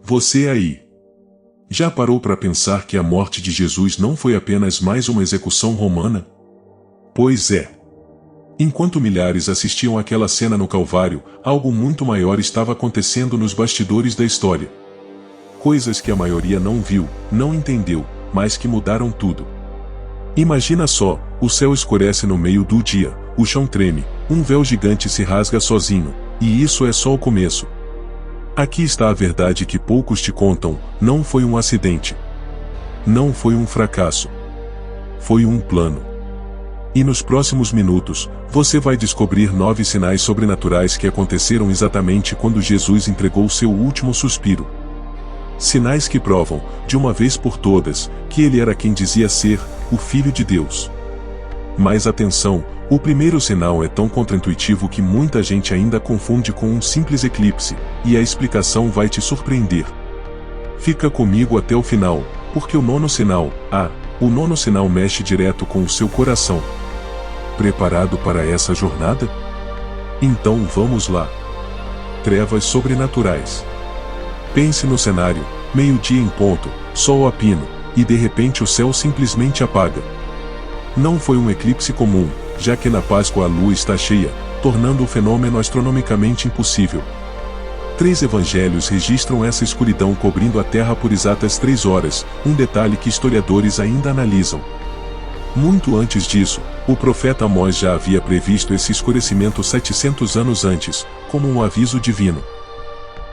Você aí. Já parou para pensar que a morte de Jesus não foi apenas mais uma execução romana? Pois é. Enquanto milhares assistiam àquela cena no Calvário, algo muito maior estava acontecendo nos bastidores da história. Coisas que a maioria não viu, não entendeu, mas que mudaram tudo. Imagina só, o céu escurece no meio do dia, o chão treme, um véu gigante se rasga sozinho, e isso é só o começo. Aqui está a verdade que poucos te contam: não foi um acidente. Não foi um fracasso. Foi um plano. E nos próximos minutos, você vai descobrir 9 sinais sobrenaturais que aconteceram exatamente quando Jesus entregou seu último suspiro. Sinais que provam, de uma vez por todas, que ele era quem dizia ser, o Filho de Deus. Mas atenção, o primeiro sinal é tão contraintuitivo que muita gente ainda confunde com um simples eclipse, e a explicação vai te surpreender. Fica comigo até o final, porque o nono sinal mexe direto com o seu coração. Preparado para essa jornada? Então vamos lá. Trevas sobrenaturais. Pense no cenário: meio-dia em ponto, sol a pino, e de repente o céu simplesmente apaga. Não foi um eclipse comum, já que na Páscoa a lua está cheia, tornando o fenômeno astronomicamente impossível. 3 evangelhos registram essa escuridão cobrindo a terra por exatas 3 horas, um detalhe que historiadores ainda analisam. Muito antes disso, o profeta Amós já havia previsto esse escurecimento 700 anos antes, como um aviso divino.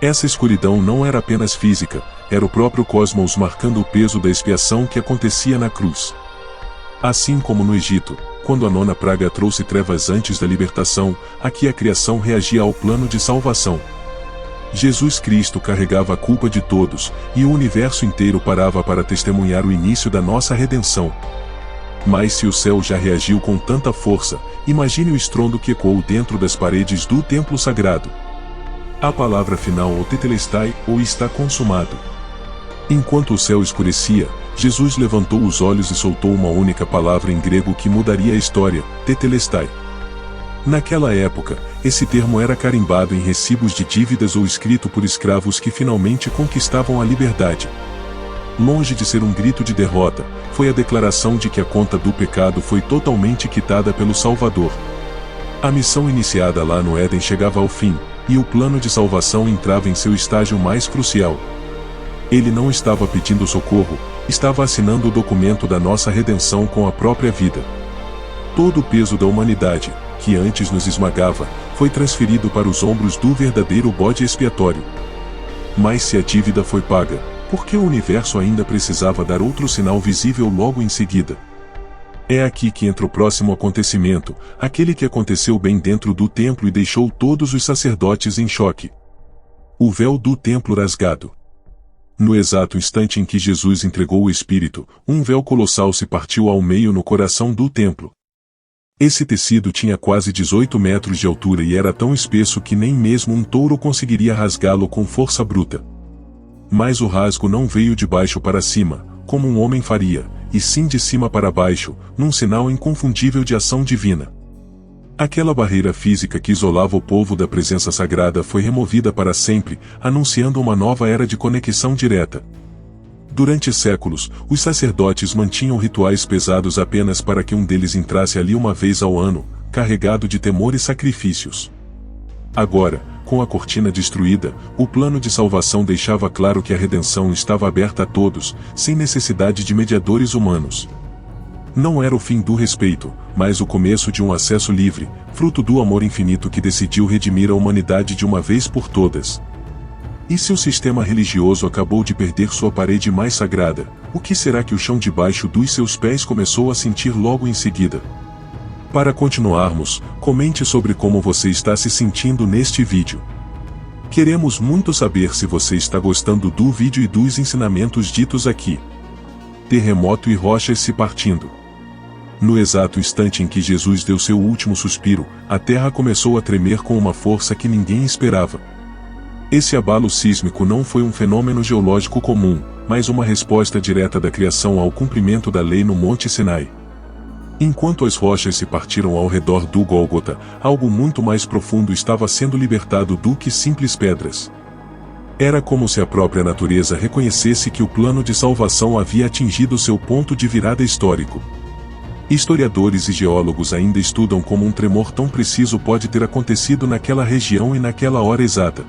Essa escuridão não era apenas física, era o próprio cosmos marcando o peso da expiação que acontecia na cruz. Assim como no Egito, quando a 9ª praga trouxe trevas antes da libertação, aqui a criação reagia ao plano de salvação. Jesus Cristo carregava a culpa de todos, e o universo inteiro parava para testemunhar o início da nossa redenção. Mas se o céu já reagiu com tanta força, imagine o estrondo que ecoou dentro das paredes do templo sagrado. A palavra final ou tetelestai, ou está consumado. Enquanto o céu escurecia, Jesus levantou os olhos e soltou uma única palavra em grego que mudaria a história: tetelestai. Naquela época, esse termo era carimbado em recibos de dívidas ou escrito por escravos que finalmente conquistavam a liberdade. Longe de ser um grito de derrota, foi a declaração de que a conta do pecado foi totalmente quitada pelo Salvador. A missão iniciada lá no Éden chegava ao fim, e o plano de salvação entrava em seu estágio mais crucial. Ele não estava pedindo socorro, estava assinando o documento da nossa redenção com a própria vida. Todo o peso da humanidade, que antes nos esmagava, foi transferido para os ombros do verdadeiro bode expiatório. Mas se a dívida foi paga, por que o universo ainda precisava dar outro sinal visível logo em seguida? É aqui que entra o próximo acontecimento, aquele que aconteceu bem dentro do templo e deixou todos os sacerdotes em choque. O véu do templo rasgado. No exato instante em que Jesus entregou o Espírito, um véu colossal se partiu ao meio no coração do templo. Esse tecido tinha quase 18 metros de altura e era tão espesso que nem mesmo um touro conseguiria rasgá-lo com força bruta. Mas o rasgo não veio de baixo para cima, como um homem faria, e sim de cima para baixo, num sinal inconfundível de ação divina. Aquela barreira física que isolava o povo da presença sagrada foi removida para sempre, anunciando uma nova era de conexão direta. Durante séculos, os sacerdotes mantinham rituais pesados apenas para que um deles entrasse ali uma vez ao ano, carregado de temor e sacrifícios. Agora, com a cortina destruída, o plano de salvação deixava claro que a redenção estava aberta a todos, sem necessidade de mediadores humanos. Não era o fim do respeito, mas o começo de um acesso livre, fruto do amor infinito que decidiu redimir a humanidade de uma vez por todas. E se o sistema religioso acabou de perder sua parede mais sagrada, o que será que o chão debaixo dos seus pés começou a sentir logo em seguida? Para continuarmos, comente sobre como você está se sentindo neste vídeo. Queremos muito saber se você está gostando do vídeo e dos ensinamentos ditos aqui. Terremoto e rochas se partindo. No exato instante em que Jesus deu seu último suspiro, a terra começou a tremer com uma força que ninguém esperava. Esse abalo sísmico não foi um fenômeno geológico comum, mas uma resposta direta da criação ao cumprimento da lei no Monte Sinai. Enquanto as rochas se partiram ao redor do Gólgota, algo muito mais profundo estava sendo libertado do que simples pedras. Era como se a própria natureza reconhecesse que o plano de salvação havia atingido seu ponto de virada histórico. Historiadores e geólogos ainda estudam como um tremor tão preciso pode ter acontecido naquela região e naquela hora exata.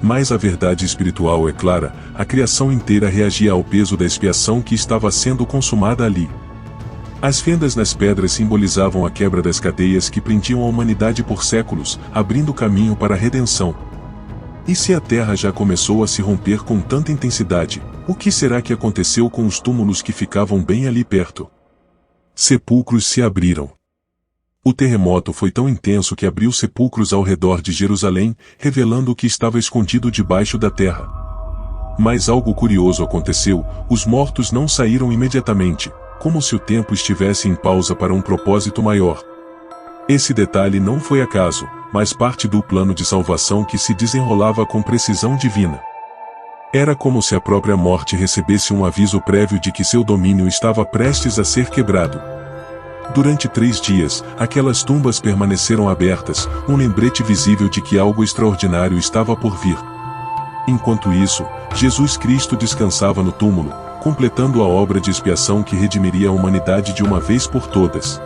Mas a verdade espiritual é clara, a criação inteira reagia ao peso da expiação que estava sendo consumada ali. As fendas nas pedras simbolizavam a quebra das cadeias que prendiam a humanidade por séculos, abrindo caminho para a redenção. E se a terra já começou a se romper com tanta intensidade, o que será que aconteceu com os túmulos que ficavam bem ali perto? Sepulcros se abriram. O terremoto foi tão intenso que abriu sepulcros ao redor de Jerusalém, revelando o que estava escondido debaixo da terra. Mas algo curioso aconteceu, os mortos não saíram imediatamente, como se o tempo estivesse em pausa para um propósito maior. Esse detalhe não foi acaso, mas parte do plano de salvação que se desenrolava com precisão divina. Era como se a própria morte recebesse um aviso prévio de que seu domínio estava prestes a ser quebrado. Durante 3 dias, aquelas tumbas permaneceram abertas, um lembrete visível de que algo extraordinário estava por vir. Enquanto isso, Jesus Cristo descansava no túmulo, completando a obra de expiação que redimiria a humanidade de uma vez por todas.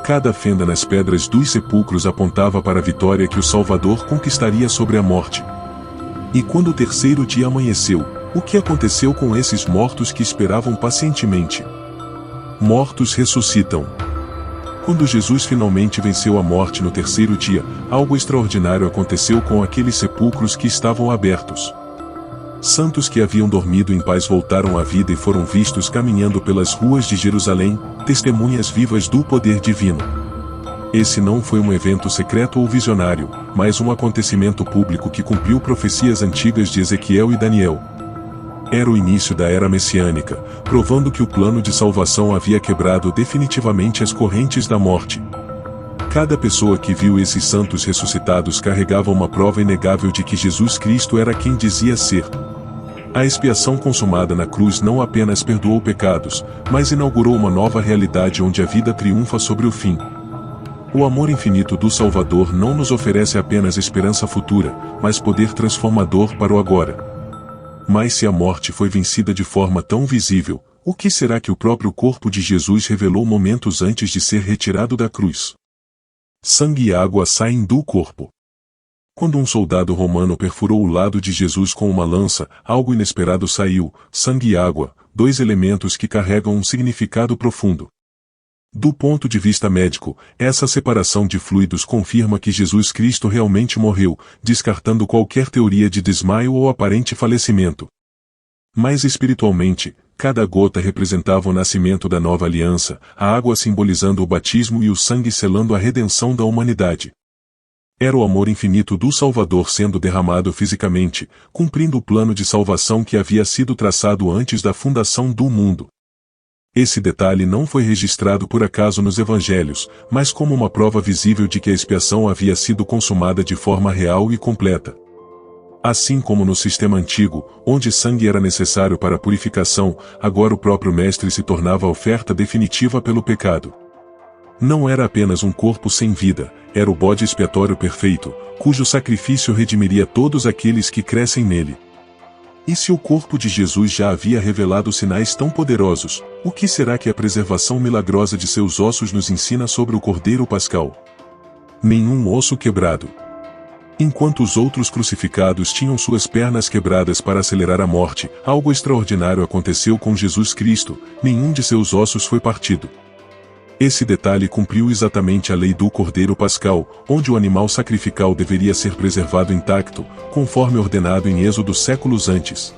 Cada fenda nas pedras dos sepulcros apontava para a vitória que o Salvador conquistaria sobre a morte. E quando o 3º dia amanheceu, o que aconteceu com esses mortos que esperavam pacientemente? Mortos ressuscitam. Quando Jesus finalmente venceu a morte no 3º dia, algo extraordinário aconteceu com aqueles sepulcros que estavam abertos. Santos que haviam dormido em paz voltaram à vida e foram vistos caminhando pelas ruas de Jerusalém, testemunhas vivas do poder divino. Esse não foi um evento secreto ou visionário, mas um acontecimento público que cumpriu profecias antigas de Ezequiel e Daniel. Era o início da era messiânica, provando que o plano de salvação havia quebrado definitivamente as correntes da morte. Cada pessoa que viu esses santos ressuscitados carregava uma prova inegável de que Jesus Cristo era quem dizia ser. A expiação consumada na cruz não apenas perdoou pecados, mas inaugurou uma nova realidade onde a vida triunfa sobre o fim. O amor infinito do Salvador não nos oferece apenas esperança futura, mas poder transformador para o agora. Mas se a morte foi vencida de forma tão visível, o que será que o próprio corpo de Jesus revelou momentos antes de ser retirado da cruz? Sangue e água saem do corpo. Quando um soldado romano perfurou o lado de Jesus com uma lança, algo inesperado saiu: sangue e água, 2 elementos que carregam um significado profundo. Do ponto de vista médico, essa separação de fluidos confirma que Jesus Cristo realmente morreu, descartando qualquer teoria de desmaio ou aparente falecimento. Mas espiritualmente, cada gota representava o nascimento da nova aliança, a água simbolizando o batismo e o sangue selando a redenção da humanidade. Era o amor infinito do Salvador sendo derramado fisicamente, cumprindo o plano de salvação que havia sido traçado antes da fundação do mundo. Esse detalhe não foi registrado por acaso nos evangelhos, mas como uma prova visível de que a expiação havia sido consumada de forma real e completa. Assim como no sistema antigo, onde sangue era necessário para a purificação, agora o próprio Mestre se tornava a oferta definitiva pelo pecado. Não era apenas um corpo sem vida, era o bode expiatório perfeito, cujo sacrifício redimiria todos aqueles que crescem nele. E se o corpo de Jesus já havia revelado sinais tão poderosos, o que será que a preservação milagrosa de seus ossos nos ensina sobre o Cordeiro Pascal? Nenhum osso quebrado. Enquanto os outros crucificados tinham suas pernas quebradas para acelerar a morte, algo extraordinário aconteceu com Jesus Cristo: nenhum de seus ossos foi partido. Esse detalhe cumpriu exatamente a lei do Cordeiro Pascal, onde o animal sacrificial deveria ser preservado intacto, conforme ordenado em Êxodo séculos antes.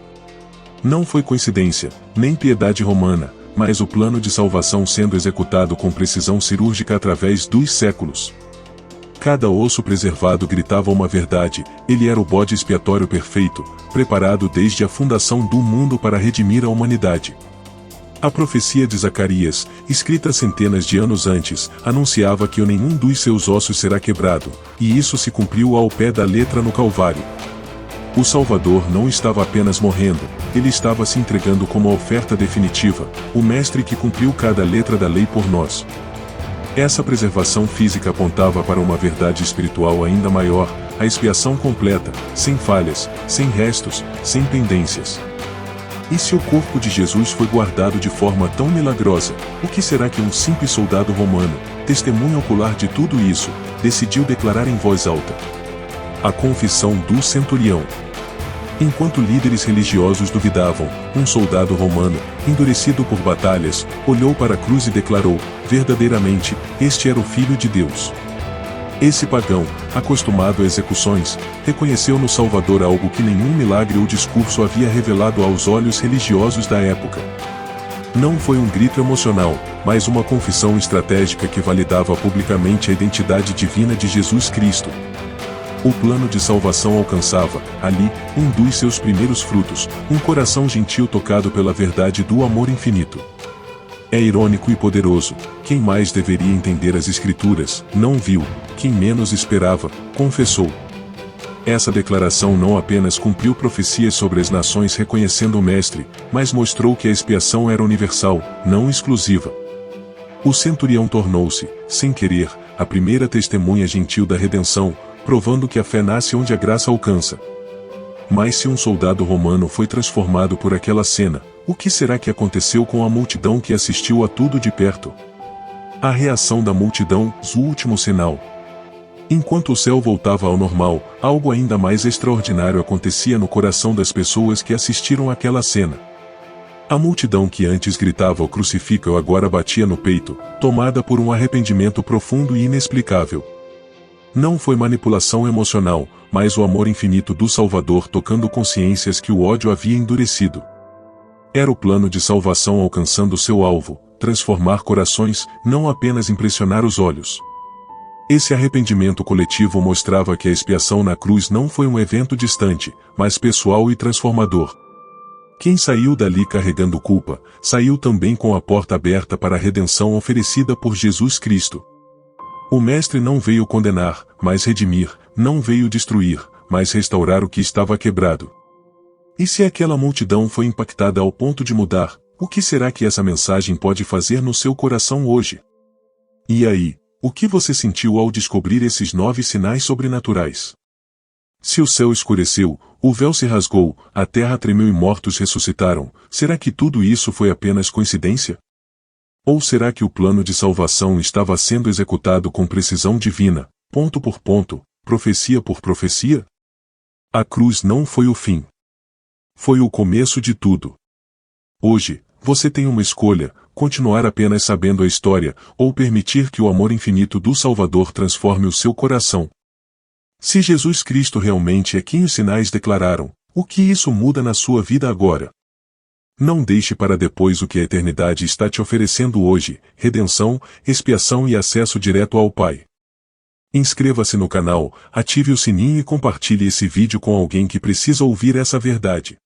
Não foi coincidência, nem piedade romana, mas o plano de salvação sendo executado com precisão cirúrgica através dos séculos. Cada osso preservado gritava uma verdade: ele era o bode expiatório perfeito, preparado desde a fundação do mundo para redimir a humanidade. A profecia de Zacarias, escrita centenas de anos antes, anunciava que nenhum dos seus ossos será quebrado, e isso se cumpriu ao pé da letra no Calvário. O Salvador não estava apenas morrendo, ele estava se entregando como a oferta definitiva, o Mestre que cumpriu cada letra da lei por nós. Essa preservação física apontava para uma verdade espiritual ainda maior, a expiação completa, sem falhas, sem restos, sem pendências. E se o corpo de Jesus foi guardado de forma tão milagrosa, o que será que um simples soldado romano, testemunha ocular de tudo isso, decidiu declarar em voz alta? A confissão do centurião. Enquanto líderes religiosos duvidavam, um soldado romano, endurecido por batalhas, olhou para a cruz e declarou: verdadeiramente, este era o Filho de Deus. Esse pagão, acostumado a execuções, reconheceu no Salvador algo que nenhum milagre ou discurso havia revelado aos olhos religiosos da época. Não foi um grito emocional, mas uma confissão estratégica que validava publicamente a identidade divina de Jesus Cristo. O plano de salvação alcançava, ali, um dos seus primeiros frutos, um coração gentil tocado pela verdade do amor infinito. É irônico e poderoso, quem mais deveria entender as Escrituras, não viu, quem menos esperava, confessou. Essa declaração não apenas cumpriu profecias sobre as nações reconhecendo o Mestre, mas mostrou que a expiação era universal, não exclusiva. O centurião tornou-se, sem querer, a primeira testemunha gentil da redenção, provando que a fé nasce onde a graça alcança. Mas se um soldado romano foi transformado por aquela cena, o que será que aconteceu com a multidão que assistiu a tudo de perto? A reação da multidão, o último sinal. Enquanto o céu voltava ao normal, algo ainda mais extraordinário acontecia no coração das pessoas que assistiram àquela cena. A multidão que antes gritava o crucifica-o agora batia no peito, tomada por um arrependimento profundo e inexplicável. Não foi manipulação emocional, mas o amor infinito do Salvador tocando consciências que o ódio havia endurecido. Era o plano de salvação alcançando seu alvo, transformar corações, não apenas impressionar os olhos. Esse arrependimento coletivo mostrava que a expiação na cruz não foi um evento distante, mas pessoal e transformador. Quem saiu dali carregando culpa, saiu também com a porta aberta para a redenção oferecida por Jesus Cristo. O Mestre não veio condenar, mas redimir, não veio destruir, mas restaurar o que estava quebrado. E se aquela multidão foi impactada ao ponto de mudar, o que será que essa mensagem pode fazer no seu coração hoje? E aí, o que você sentiu ao descobrir esses 9 sinais sobrenaturais? Se o céu escureceu, o véu se rasgou, a terra tremeu e mortos ressuscitaram, será que tudo isso foi apenas coincidência? Ou será que o plano de salvação estava sendo executado com precisão divina, ponto por ponto, profecia por profecia? A cruz não foi o fim. Foi o começo de tudo. Hoje, você tem uma escolha: continuar apenas sabendo a história, ou permitir que o amor infinito do Salvador transforme o seu coração. Se Jesus Cristo realmente é quem os sinais declararam, o que isso muda na sua vida agora? Não deixe para depois o que a eternidade está te oferecendo hoje: redenção, expiação e acesso direto ao Pai. Inscreva-se no canal, ative o sininho e compartilhe esse vídeo com alguém que precisa ouvir essa verdade.